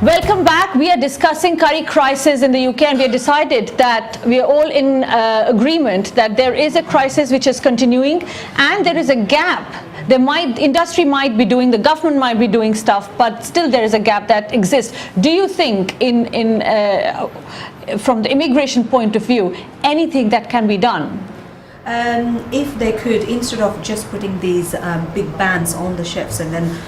Welcome back. We are discussing curry crisis in the UK, and we have decided that we are all in agreement that there is a crisis which is continuing and there is a gap. Industry might be doing, the government might be doing stuff, but still there is a gap that exists. Do you think from the immigration point of view, anything that can be done? If they could, instead of just putting these big bans on the chefs and then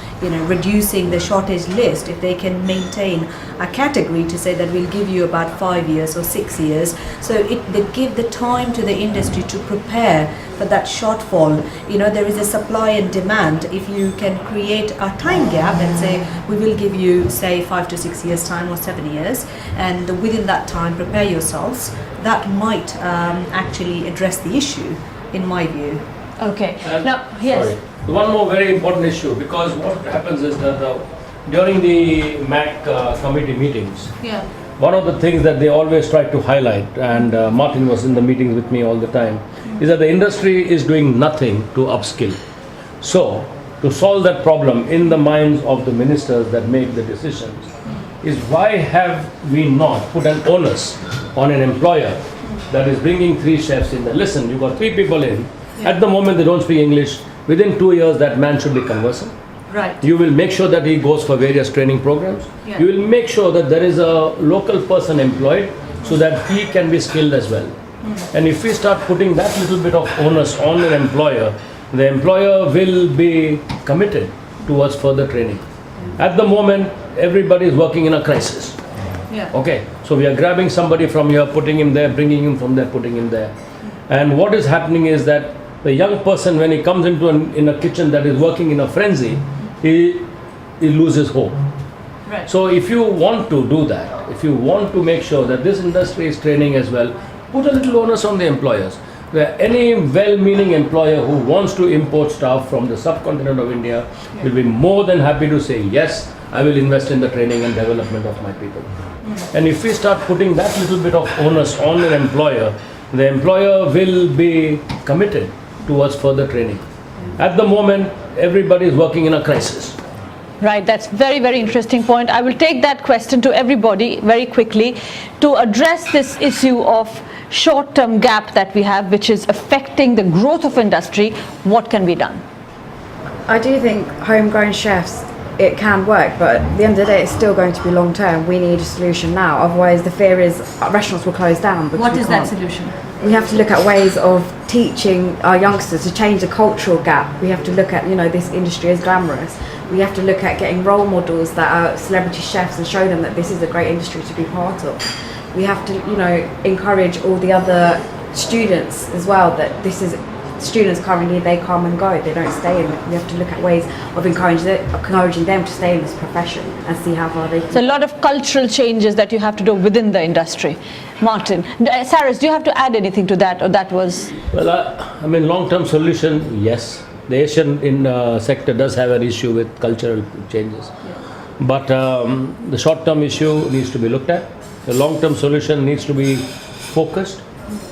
reducing the shortage list, if they can maintain a category to say that we'll give you about 5 years or 6 years, so they give the time to the industry to prepare for that shortfall. There is a supply and demand. If you can create a time gap and say we will give you say 5 to 6 years time or 7 years, and within that time prepare yourselves, that might actually address the issue, in my view. Okay. Now, yes. Sorry. One more very important issue, because what happens is that during the MAC committee meetings, one of the things that they always try to highlight, and Martin was in the meetings with me all the time, is that the industry is doing nothing to upskill. So, to solve that problem in the minds of the ministers that make the decisions, is why have we not put an onus on an employer that is bringing 3 chefs in there? Listen, you got 3 people in, at the moment they don't speak English, within 2 years that man should be conversant. Right. You will make sure that he goes for various training programs. You will make sure that there is a local person employed so that he can be skilled as well. And if we start putting that little bit of onus on an employer, the employer will be committed towards further training. At the moment, everybody is working in a crisis. Okay, so we are grabbing somebody from here, putting him there, bringing him from there, putting him there. And what is happening is that the young person, when he comes into in a kitchen that is working in a frenzy, he loses hope. Right. So if you want to do that, if you want to make sure that this industry is training as well, put a little onus on the employers. Where any well-meaning employer who wants to import staff from the subcontinent of India will be more than happy to say, yes, I will invest in the training and development of my people. And if we start putting that little bit of onus on an employer, the employer will be committed towards further training. At the moment, everybody is working in a crisis. Right, that's very, very interesting point. I will take that question to everybody very quickly to address this issue of short-term gap that we have, which is affecting the growth of industry. What can be done? I do think homegrown chefs, it can work, but at the end of the day, it's still going to be long term. We need a solution now. Otherwise, the fear is restaurants will close down. What is that solution? We have to look at ways of teaching our youngsters to change the cultural gap. We have to look at, this industry is glamorous. We have to look at getting role models that are celebrity chefs and show them that this is a great industry to be part of. We have to, encourage all the other students as well, that this is, students currently, they come and go, they don't stay in it. We have to look at ways of encouraging them to stay in this profession and see how far they can. So a lot of cultural changes that you have to do within the industry. Martin, Cyrus, do you have to add anything to that, or that was? Well, long-term solution, yes. The Asian sector does have an issue with cultural changes. But the short-term issue needs to be looked at. The long-term solution needs to be focused,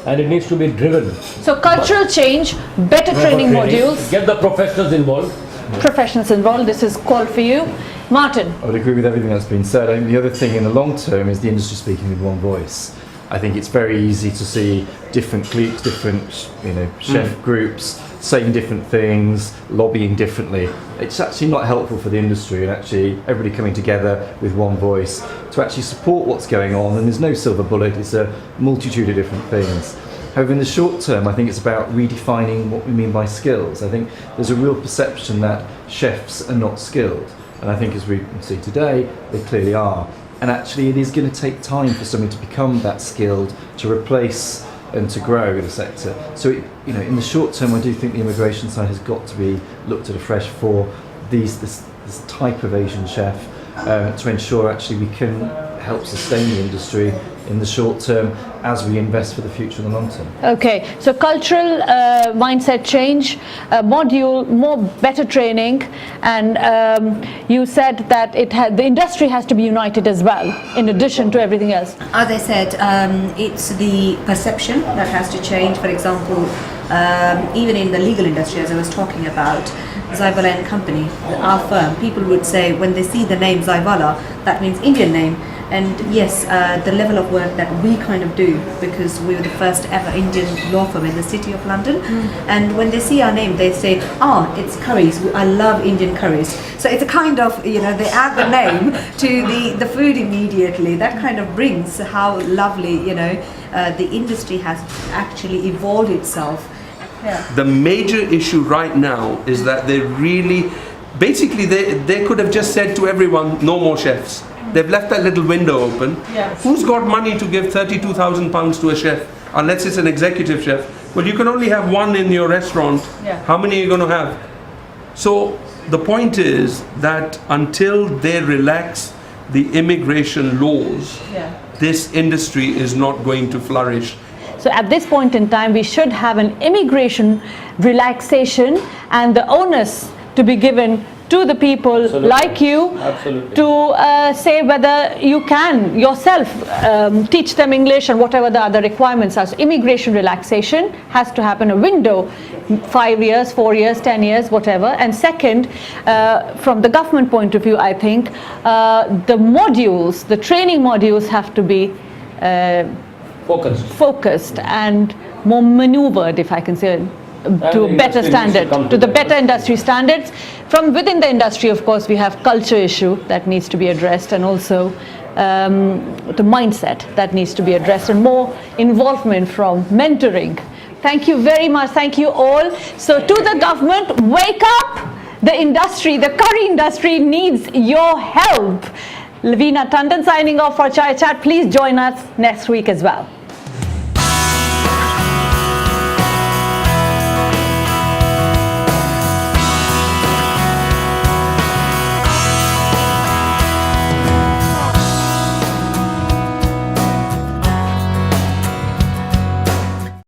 and it needs to be driven. So cultural change, better training modules. Get the professionals involved. Professionals involved, this is called for you. Martin. I would agree with everything that's been said. I mean, the other thing in the long term is the industry speaking with one voice. I think it's very easy to see different cliques, different chef groups saying different things, lobbying differently. It's actually not helpful for the industry, and actually everybody coming together with one voice to actually support what's going on. And there's no silver bullet, it's a multitude of different things. However, in the short term, I think it's about redefining what we mean by skills. I think there's a real perception that chefs are not skilled, and I think as we can see today, they clearly are. And actually it is going to take time for somebody to become that skilled, to replace and to grow the sector. So in the short term, I do think the immigration side has got to be looked at afresh for this type of Asian chef, to ensure actually we can help sustain the industry in the short term as we invest for the future in the long term. Okay, so cultural mindset change, module, better training, and you said that the industry has to be united as well, in addition to everything else. As I said, it's the perception that has to change. For example, even in the legal industry, as I was talking about, Zaiwalla and Company, our firm, people would say when they see the name Zaiwalla, that means Indian name. And yes, the level of work that we kind of do, because we were the first ever Indian law firm in the City of London, and when they see our name, they say, "Oh, it's curries. I love Indian curries." So it's a kind of, you know, they add the name to the food immediately. That kind of brings how lovely, you know, the industry has actually evolved itself. Yeah. The major issue right now is that they really, basically, they could have just said to everyone, "No more chefs." They've left that little window open. Yes. Who's got money to give £32,000 to a chef? Unless it's an executive chef. Well, you can only have one in your restaurant. Yeah. How many are you going to have? So the point is that until they relax the immigration laws, this industry is not going to flourish. So at this point in time, we should have an immigration relaxation and the onus to be given to the people Absolutely. like you to say whether you can yourself teach them English and whatever the other requirements are. So immigration relaxation has to happen a window, 5 years, 4 years, 10 years, whatever. And second, from the government point of view, I think the modules, the training modules have to be focused and more maneuvered, if I can say, to better standard, to the better industry standards. From within the industry, of course, we have culture issue that needs to be addressed, and also the mindset that needs to be addressed, and more involvement from mentoring. Thank you very much. Thank you all. So to the government, wake up! The industry, the curry industry needs your help. Loveena Tandon signing off for Chai Chat. Please join us next week as well.